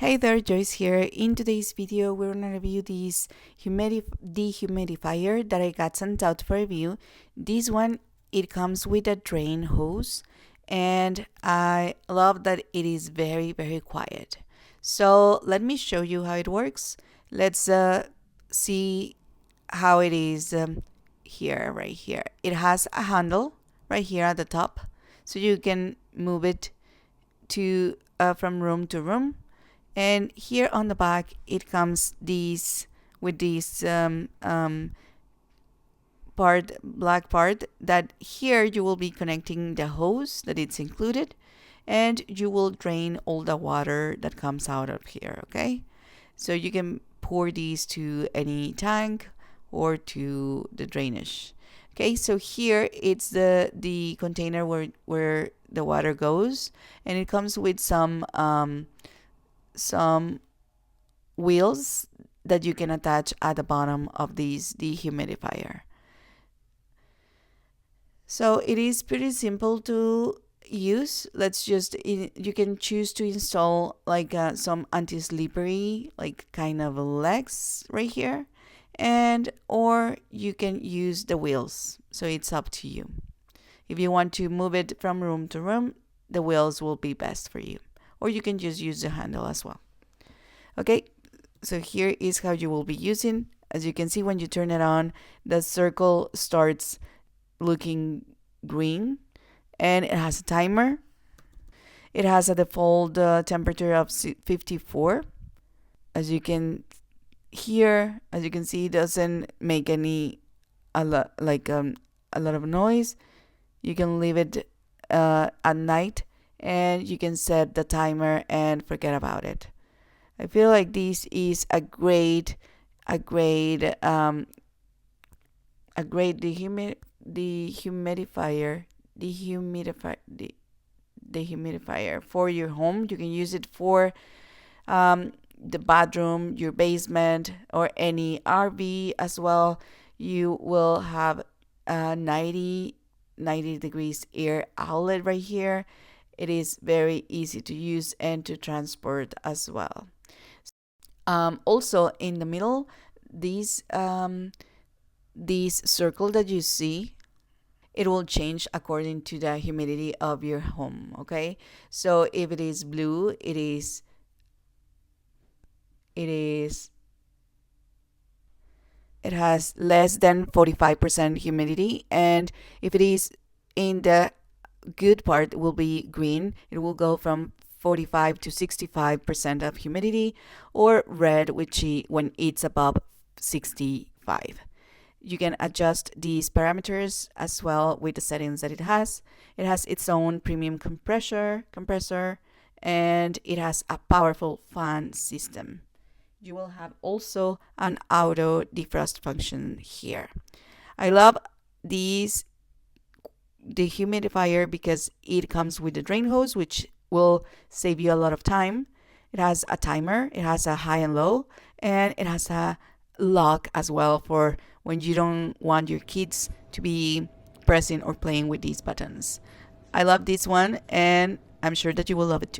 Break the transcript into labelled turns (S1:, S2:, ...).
S1: Hey there, Joyce here. In today's video, we're gonna review this dehumidifier that I got sent out for review. This one, it comes with a drain hose, and I love that it is very, very quiet. So let me show you how it works. Let's see how it is here, right here. It has a handle right here at the top, so you can move it to from room to room. And here on the back, it comes with this black part, that here you will be connecting the hose that it's included, and you will drain all the water that comes out of here. Okay, so you can pour these to any tank or to the drainage. Okay, so here it's the container where the water goes, and it comes with some wheels that you can attach at the bottom of this dehumidifier. So it is pretty simple to use. You can choose to install like some anti-slippery like kind of legs right here, and or you can use the wheels. So it's up to you. If you want to move it from room to room, the wheels will be best for you, or you can just use the handle as well. Okay, so here is how you will be using. As you can see, when you turn it on, the circle starts looking green, and it has a timer. It has a default temperature of 54. As you can see, it doesn't make a lot of noise. You can leave it at night, and you can set the timer and forget about it. I feel like this is a great dehumidifier for your home. You can use it for the bathroom, your basement, or any RV as well. You will have a 90 degrees air outlet right here. It is very easy to use and to transport as well. Also in the middle, this circle that you see, it will change according to the humidity of your home. Okay, so if it is blue, it has less than 45% humidity, and if it is in the good part, will be green. It will go from 45 to 65% of humidity, or red, when it's above 65. You can adjust these parameters as well with the settings that it has. It has its own premium compressor, and it has a powerful fan system. You will have also an auto defrost function here. I love these dehumidifier because it comes with the drain hose, which will save you a lot of time. It has a timer, it has a high and low, and it has a lock as well for when you don't want your kids to be pressing or playing with these buttons. I love this one, and I'm sure that you will love it too.